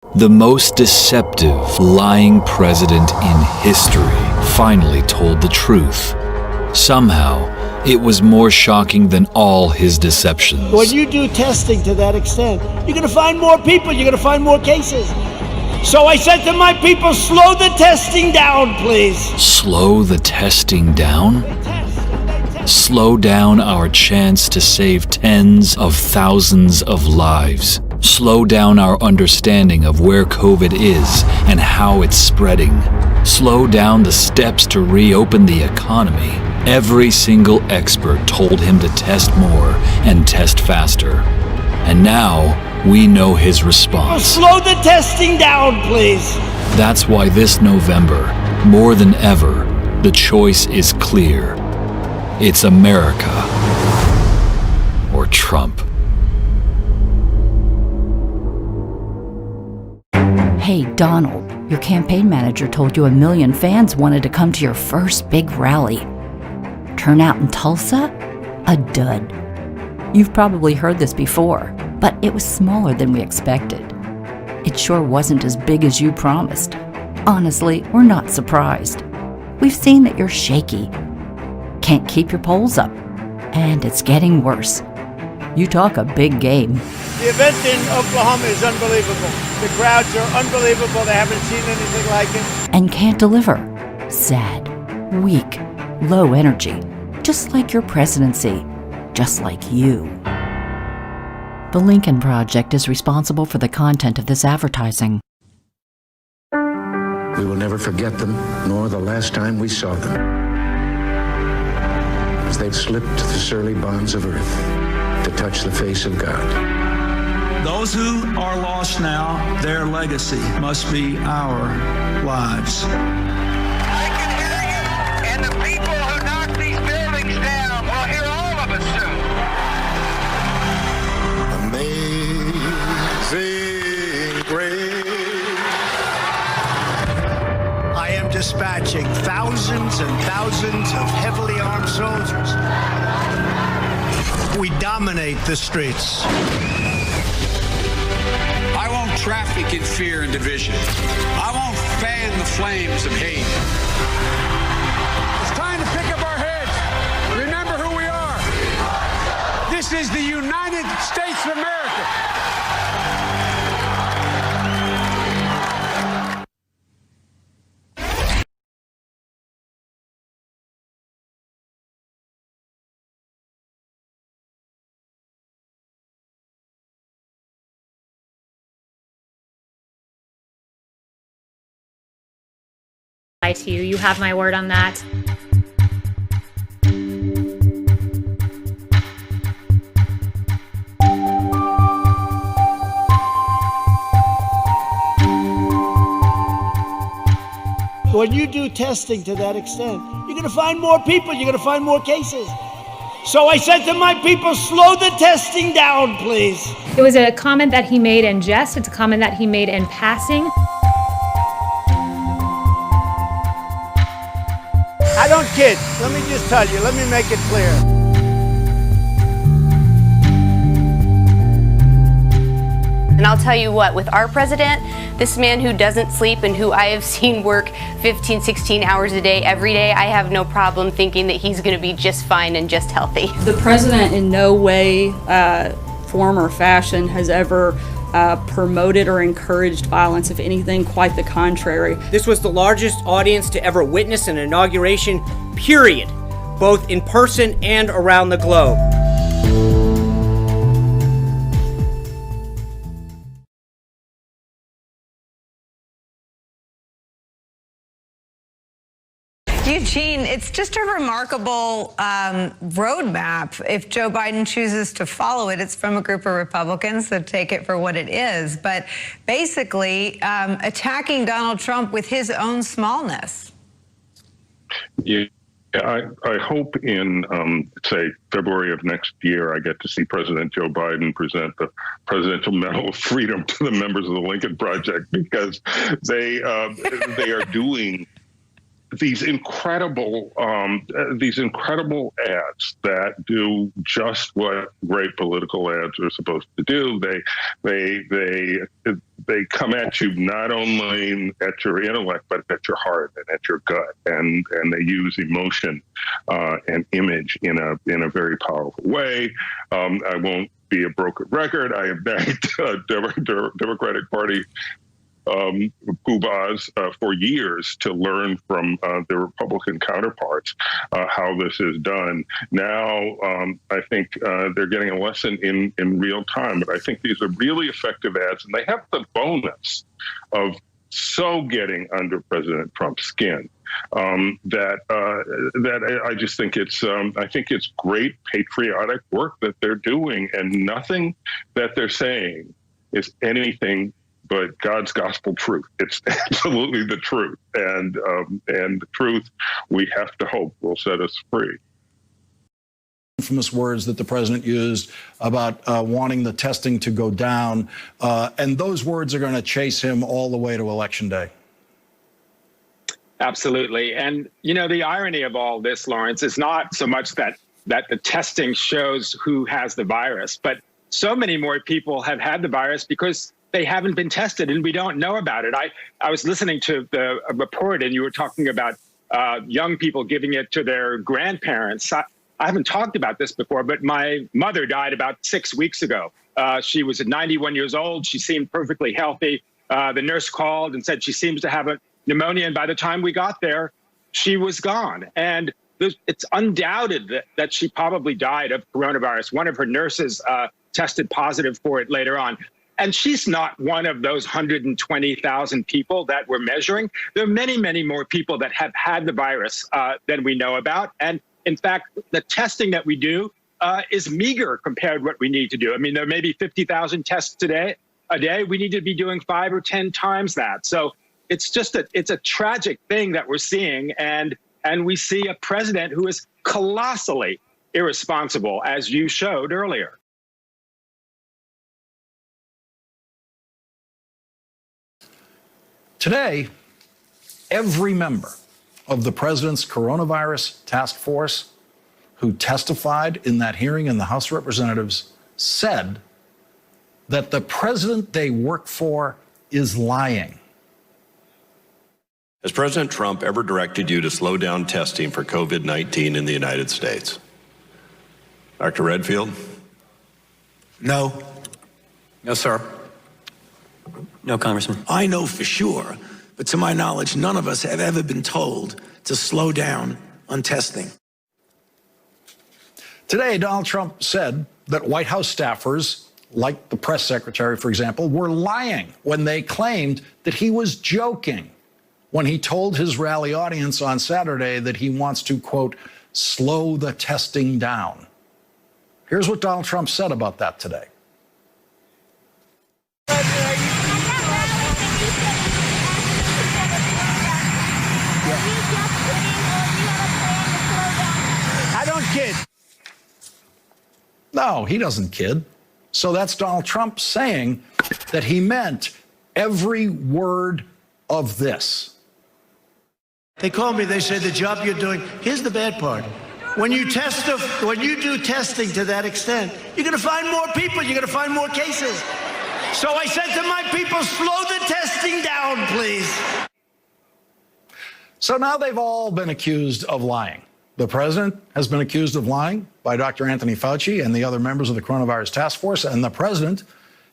The most deceptive, lying president in history finally told the truth. Somehow, it was more shocking than all his deceptions. When you do testing to that extent, you're going to find more people, you're going to find more cases. So I said to my people, slow the testing down, please. Slow the testing down? Slow down our chance to save tens of thousands of lives. Slow down our understanding of where COVID is and how it's spreading. Slow down the steps to reopen the economy. Every single expert told him to test more and test faster. And now we know his response. Slow the testing down, please. That's why this November, more than ever, the choice is clear. It's America or Trump. Hey, Donald, your campaign manager told you 1 million fans wanted to come to your first big rally. Turnout in Tulsa? A dud. You've probably heard this before, but it was smaller than we expected. It sure wasn't as big as you promised. Honestly, we're not surprised. We've seen that you're shaky. Can't keep your polls up. And it's getting worse. You talk a big game. The event in Oklahoma is unbelievable. The crowds are unbelievable. They haven't seen anything like it. And can't deliver. Sad, weak, low energy. Just like your presidency. Just like you. The Lincoln Project is responsible for the content of this advertising. We will never forget them, nor the last time we saw them. As they've slipped the surly bonds of earth to touch the face of God. Those who are lost now, their legacy must be our lives. I can hear you, and the people who knock these buildings down will hear all of us soon. Amazing grace. I am dispatching thousands and thousands of heavily armed soldiers. We dominate the streets. I won't traffic in fear and division. I won't fan the flames of hate. It's time to pick up our heads. Remember who we are. This is the United States of America. To you. You have my word on that. When you do testing to that extent, you're going to find more people, you're going to find more cases. So I said to my people, slow the testing down, please. It was a comment that he made in jest. It's a comment that he made in passing. I don't kid. Let me just tell you. Let me make it clear. And I'll tell you what, with our president, this man who doesn't sleep and who I have seen work 15, 16 hours a day, every day, I have no problem thinking that he's going to be just fine and just healthy. The president in no way, form, or fashion has ever promoted or encouraged violence. If anything, quite the contrary. This was the largest audience to ever witness an inauguration, period, both in person and around the globe. Eugene, it's just a remarkable roadmap. If Joe Biden chooses to follow it, it's from a group of Republicans, so take it for what it is. But basically, attacking Donald Trump with his own smallness. Yeah, I hope in, say, February of next year, I get to see President Joe Biden present the Presidential Medal of Freedom to the members of the Lincoln Project, because they are doing these incredible ads that do just what great political ads are supposed to do. They come at you not only at your intellect but at your heart and at your gut, and they use emotion and image in a very powerful way. I won't be a broken record. I have backed Democratic Party poobahs for years to learn from their Republican counterparts how this is done. Now, I think they're getting a lesson in real time. But I think these are really effective ads, and they have the bonus of so getting under President Trump's skin that I just think it's great patriotic work that they're doing, and nothing that they're saying is anything but God's gospel truth. It's absolutely the truth, and the truth, we have to hope, will set us free. Infamous words that the president used about wanting the testing to go down, and those words are going to chase him all the way to Election Day. Absolutely. And, you know, the irony of all this, Lawrence, is not so much that the testing shows who has the virus, but so many more people have had the virus because they haven't been tested and we don't know about it. I was listening to the report, and you were talking about young people giving it to their grandparents. I haven't talked about this before, but my mother died about 6 weeks ago. She was 91 years old. She seemed perfectly healthy. The nurse called and said she seems to have a pneumonia, and by the time we got there, she was gone. And it's undoubted that she probably died of coronavirus. One of her nurses tested positive for it later on. And she's not one of those 120,000 people that we're measuring. There are many, many more people that have had the virus than we know about. And in fact, the testing that we do is meager compared to what we need to do. I mean, there may be 50,000 tests a day. We need to be doing 5 or 10 times that. So it's just it's a tragic thing that we're seeing. And we see a president who is colossally irresponsible, as you showed earlier. Today, every member of the president's coronavirus task force who testified in that hearing in the House of Representatives said that the president they work for is lying. Has President Trump ever directed you to slow down testing for COVID-19 in the United States? Dr. Redfield? No. No, sir. No, Congressman. I know for sure, but to my knowledge, none of us have ever been told to slow down on testing. Today, Donald Trump said that White House staffers, like the press secretary, for example, were lying when they claimed that he was joking when he told his rally audience on Saturday that he wants to, quote, slow the testing down. Here's what Donald Trump said about that today. I don't kid. No, he doesn't kid. So that's Donald Trump saying that he meant every word of this. They call me, they say the job you're doing. Here's the bad part. When you do testing to that extent, you're going to find more people, you're going to find more cases. So I said to my people, slow the testing down, please. So now they've all been accused of lying. The president has been accused of lying by Dr. Anthony Fauci and the other members of the coronavirus task force, and the president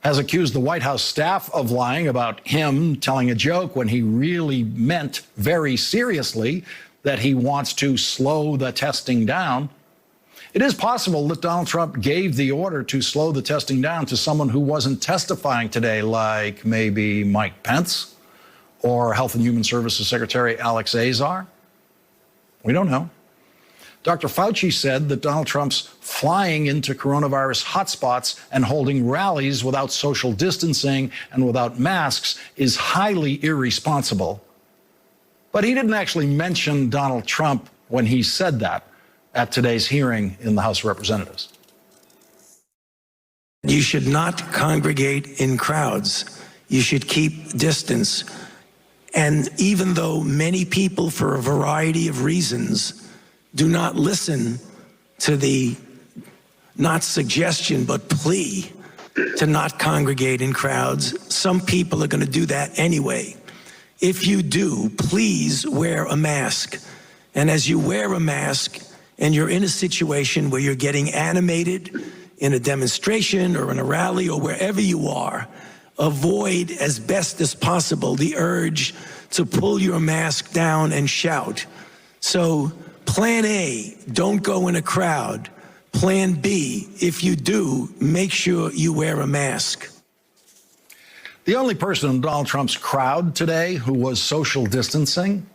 has accused the White House staff of lying about him telling a joke when he really meant very seriously that he wants to slow the testing down. It is possible that Donald Trump gave the order to slow the testing down to someone who wasn't testifying today, like maybe Mike Pence or Health and Human Services Secretary Alex Azar. We don't know. Dr. Fauci said that Donald Trump's flying into coronavirus hotspots and holding rallies without social distancing and without masks is highly irresponsible. But he didn't actually mention Donald Trump when he said that at today's hearing in the House of Representatives. You should not congregate in crowds. You should keep distance. And even though many people, for a variety of reasons, do not listen to the not suggestion but plea to not congregate in crowds, some people are going to do that anyway. If you do, please wear a mask. And as you wear a mask and you're in a situation where you're getting animated in a demonstration or in a rally or wherever you are, avoid as best as possible the urge to pull your mask down and shout. So plan A, don't go in a crowd. Plan B, if you do, make sure you wear a mask. The only person in Donald Trump's crowd today who was social distancing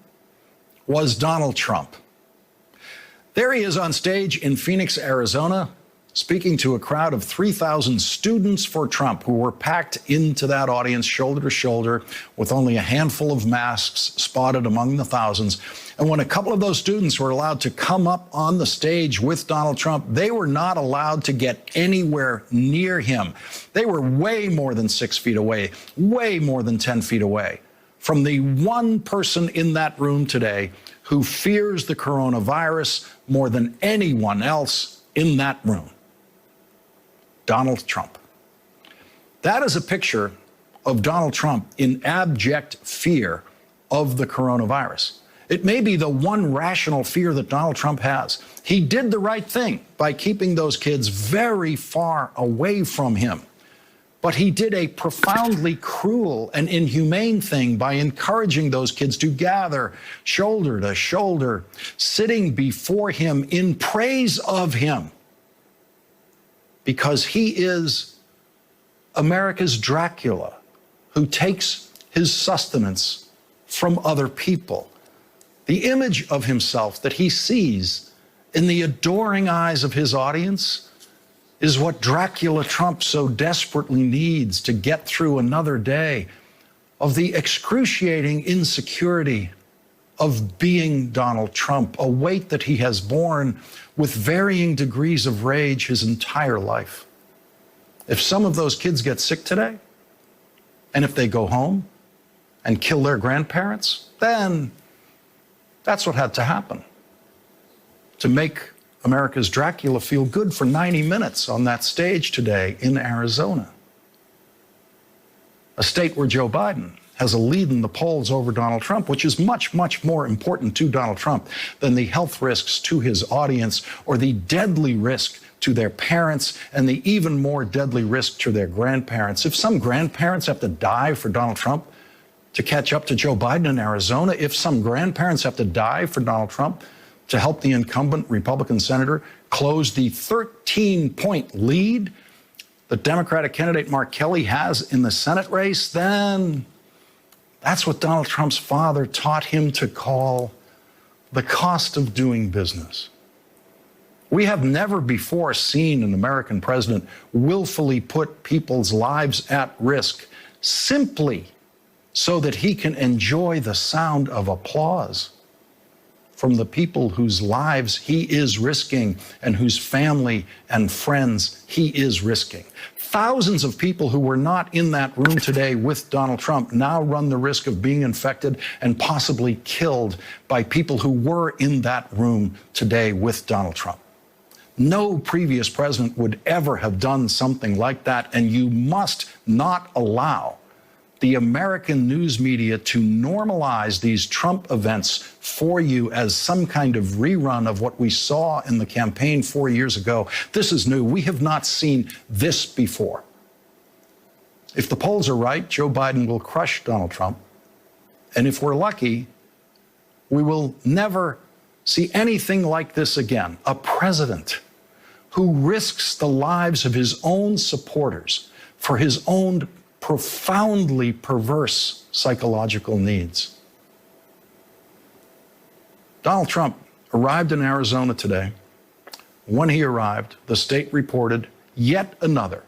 was Donald Trump. There he is on stage in Phoenix, Arizona, speaking to a crowd of 3,000 students for Trump who were packed into that audience shoulder to shoulder with only a handful of masks spotted among the thousands. And when a couple of those students were allowed to come up on the stage with Donald Trump, they were not allowed to get anywhere near him. They were way more than 6 feet away, way more than 10 feet away from the one person in that room today who fears the coronavirus more than anyone else in that room. Donald Trump. That is a picture of Donald Trump in abject fear of the coronavirus. It may be the one rational fear that Donald Trump has. He did the right thing by keeping those kids very far away from him. But he did a profoundly cruel and inhumane thing by encouraging those kids to gather shoulder to shoulder, sitting before him in praise of him. Because he is America's Dracula, who takes his sustenance from other people. The image of himself that he sees in the adoring eyes of his audience is what Dracula Trump so desperately needs to get through another day of the excruciating insecurity of being Donald Trump, a weight that he has borne with varying degrees of rage his entire life. If some of those kids get sick today, and if they go home and kill their grandparents, then that's what had to happen to make America's Dracula feel good for 90 minutes on that stage today in Arizona, a state where Joe Biden has a lead in the polls over Donald Trump, which is much, much more important to Donald Trump than the health risks to his audience or the deadly risk to their parents and the even more deadly risk to their grandparents. If some grandparents have to die for Donald Trump to catch up to Joe Biden in Arizona, if some grandparents have to die for Donald Trump to help the incumbent Republican senator close the 13-point lead that Democratic candidate Mark Kelly has in the Senate race, then that's what Donald Trump's father taught him to call the cost of doing business. We have never before seen an American president willfully put people's lives at risk simply so that he can enjoy the sound of applause from the people whose lives he is risking and whose family and friends he is risking. Thousands of people who were not in that room today with Donald Trump now run the risk of being infected and possibly killed by people who were in that room today with Donald Trump. No previous president would ever have done something like that, and you must not allow the American news media to normalize these Trump events for you as some kind of rerun of what we saw in the campaign 4 years ago. This is new. We have not seen this before. If the polls are right, Joe Biden will crush Donald Trump. And if we're lucky, we will never see anything like this again. A president who risks the lives of his own supporters for his own profoundly perverse psychological needs. Donald Trump arrived in Arizona today. When he arrived, the state reported yet another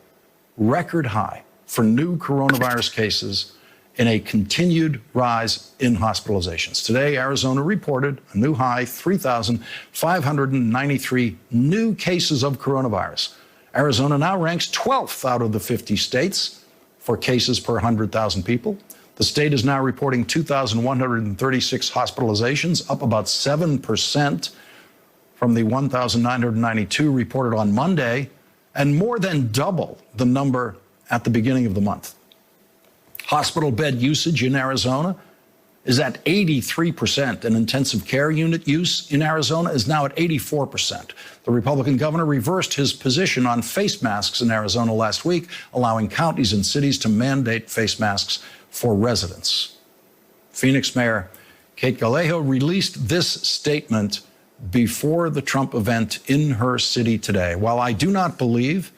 record high for new coronavirus cases and a continued rise in hospitalizations. Today, Arizona reported a new high, 3,593 new cases of coronavirus. Arizona now ranks 12th out of the 50 states for cases per 100,000 people. The state is now reporting 2,136 hospitalizations, up about 7% from the 1,992 reported on Monday, and more than double the number at the beginning of the month. Hospital bed usage in Arizona is at 83%, and intensive care unit use in Arizona is now at 84%. The Republican governor reversed his position on face masks in Arizona last week, allowing counties and cities to mandate face masks for residents. Phoenix Mayor Kate Gallego released this statement before the Trump event in her city today. While I do not believe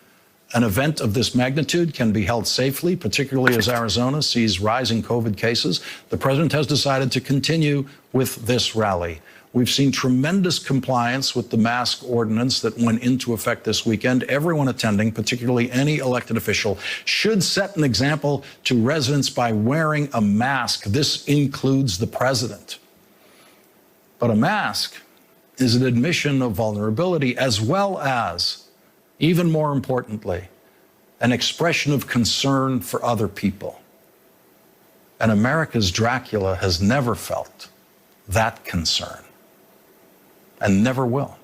an event of this magnitude can be held safely, particularly as Arizona sees rising COVID cases, the president has decided to continue with this rally. We've seen tremendous compliance with the mask ordinance that went into effect this weekend. Everyone attending, particularly any elected official, should set an example to residents by wearing a mask. This includes the president. But a mask is an admission of vulnerability, as well as, even more importantly, an expression of concern for other people. And America's Dracula has never felt that concern, and never will.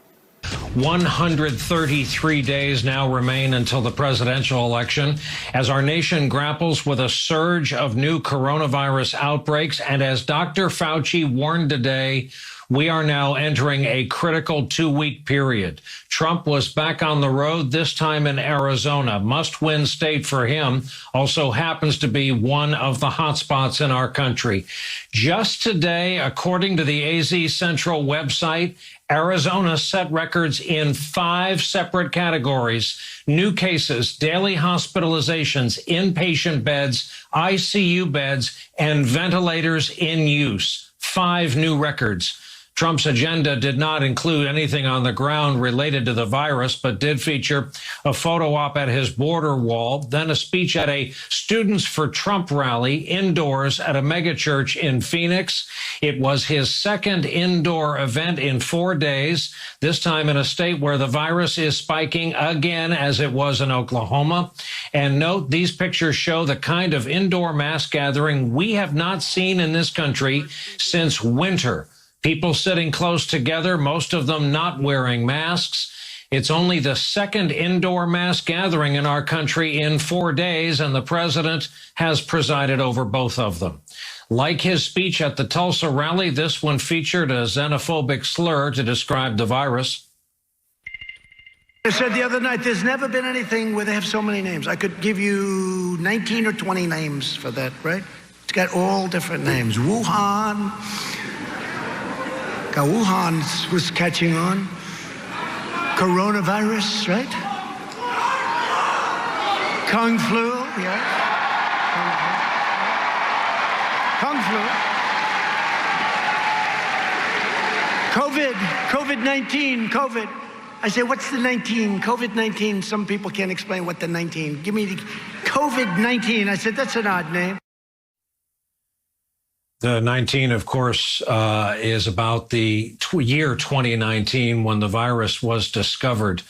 133 days now remain until the presidential election as our nation grapples with a surge of new coronavirus outbreaks. And as Dr. Fauci warned today, we are now entering a critical 2-week period. Trump was back on the road, this time in Arizona. Must-win state for him. Also happens to be one of the hotspots in our country. Just today, according to the AZ Central website, Arizona set records in 5 separate categories: new cases, daily hospitalizations, inpatient beds, ICU beds, and ventilators in use. 5 new records. Trump's agenda did not include anything on the ground related to the virus, but did feature a photo op at his border wall, then a speech at a Students for Trump rally indoors at a megachurch in Phoenix. It was his second indoor event in 4 days, this time in a state where the virus is spiking again, as it was in Oklahoma. And note, these pictures show the kind of indoor mass gathering we have not seen in this country since winter. People sitting close together, most of them not wearing masks. It's only the second indoor mass gathering in our country in 4 days, and the president has presided over both of them. Like his speech at the Tulsa rally, this one featured a xenophobic slur to describe the virus. I said the other night, there's never been anything where they have so many names. I could give you 19 or 20 names for that, right? It's got all different names. Wuhan. Wuhan was catching on. Coronavirus, right? Kung flu, yeah. Kung flu. COVID-19, COVID. I say, what's the 19? COVID-19, some people can't explain what the 19. Give me the COVID-19. I said, that's an odd name. The 19, of course, is about the year 2019 when the virus was discovered.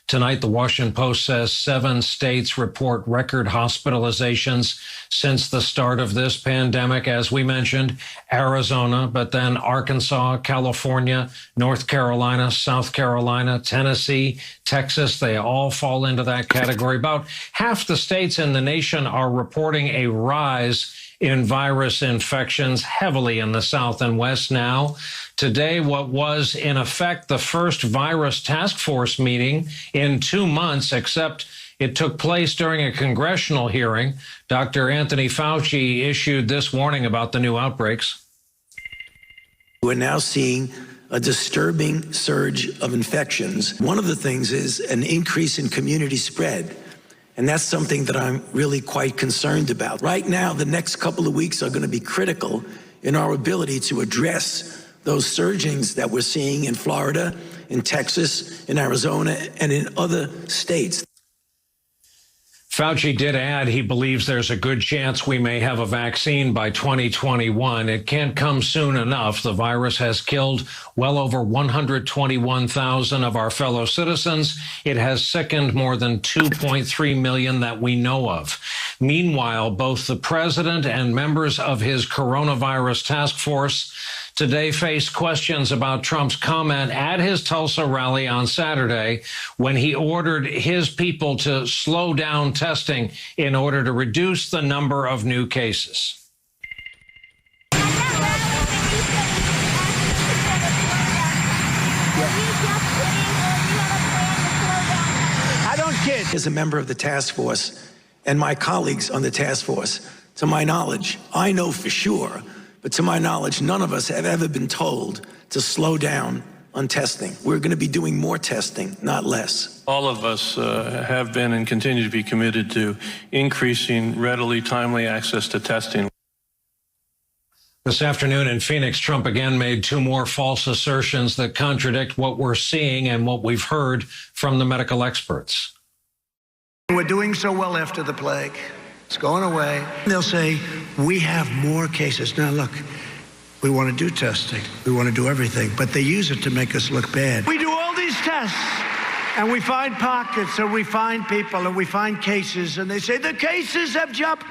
Tonight, the Washington Post says 7 states report record hospitalizations since the start of this pandemic. As we mentioned, Arizona, but then Arkansas, California, North Carolina, South Carolina, Tennessee, Texas, they all fall into that category. About half the states in the nation are reporting a rise in virus infections, heavily in the South and West now. Today, what was in effect the first virus task force meeting in 2 months, except it took place during a congressional hearing. Dr. Anthony Fauci issued this warning about the new outbreaks. We're now seeing a disturbing surge of infections. One of the things is an increase in community spread. And that's something that I'm really quite concerned about. Right now, the next couple of weeks are going to be critical in our ability to address those surgings that we're seeing in Florida, in Texas, in Arizona, and in other states. Fauci did add he believes there's a good chance we may have a vaccine by 2021. It can't come soon enough. The virus has killed well over 121,000 of our fellow citizens. It has sickened more than 2.3 million that we know of. Meanwhile, both the president and members of his coronavirus task force today faced questions about Trump's comment at his Tulsa rally on Saturday when he ordered his people to slow down testing in order to reduce the number of new cases. I don't kid. As a member of the task force and my colleagues on the task force, to my knowledge, I know for sure, but to my knowledge, none of us have ever been told to slow down on testing. We're going to be doing more testing, not less. All of us have been and continue to be committed to increasing readily, timely access to testing. This afternoon in Phoenix, Trump again made two more false assertions that contradict what we're seeing and what we've heard from the medical experts. We're doing so well after the plague. It's going away. They'll say, we have more cases. Now, look, we want to do testing. We want to do everything. But they use it to make us look bad. We do all these tests, and we find pockets, and we find people, and we find cases, and they say the cases have jumped.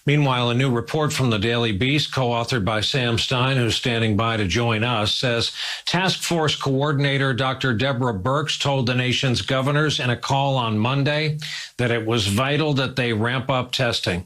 Meanwhile, a new report from the Daily Beast, co-authored by Sam Stein, who's standing by to join us, says Task Force Coordinator Dr. Deborah Birx told the nation's governors in a call on Monday that it was vital that they ramp up testing.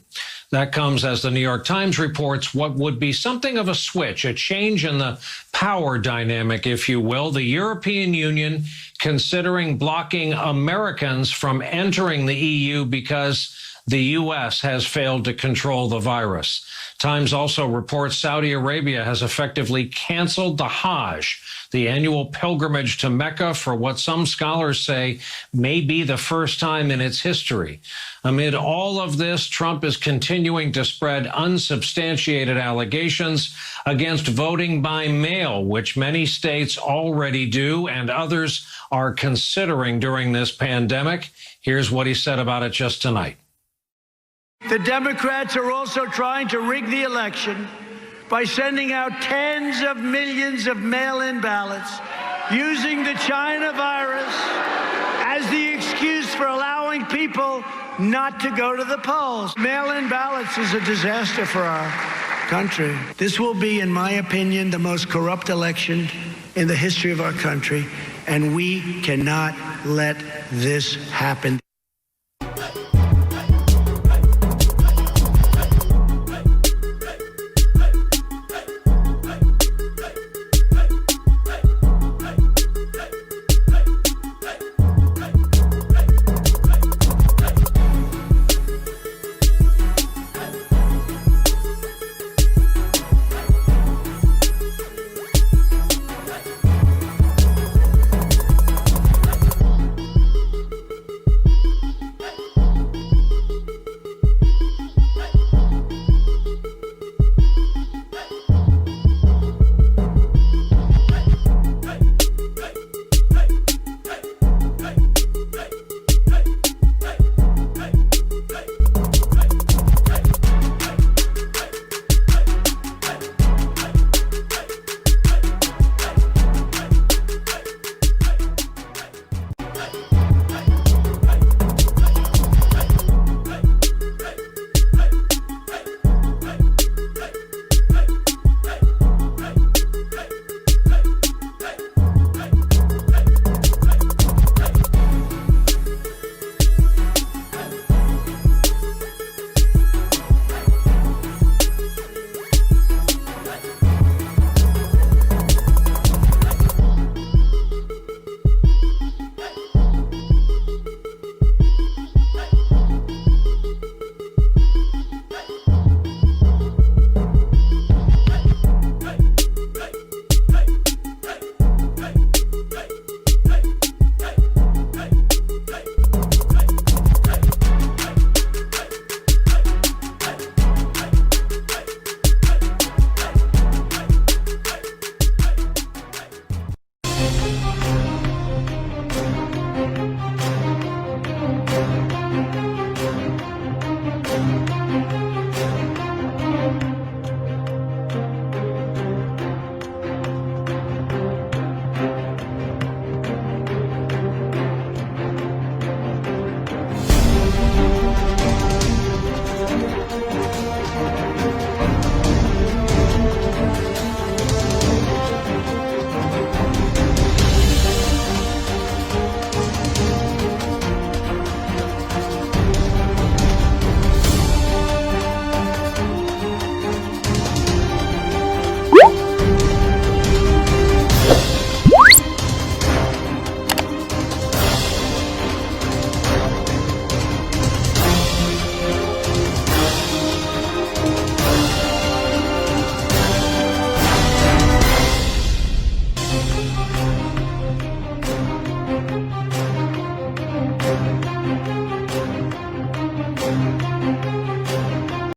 That comes as the New York Times reports what would be something of a switch, a change in the power dynamic, if you will. The European Union considering blocking Americans from entering the EU because the U.S. has failed to control the virus. Times also reports Saudi Arabia has effectively canceled the Hajj, the annual pilgrimage to Mecca, for what some scholars say may be the first time in its history. Amid all of this, Trump is continuing to spread unsubstantiated allegations against voting by mail, which many states already do and others are considering during this pandemic. Here's what he said about it just tonight. The Democrats are also trying to rig the election by sending out tens of millions of mail-in ballots using the China virus as the excuse for allowing people not to go to the polls. Mail-in ballots is a disaster for our country. This will be, in my opinion, the most corrupt election in the history of our country, and we cannot let this happen.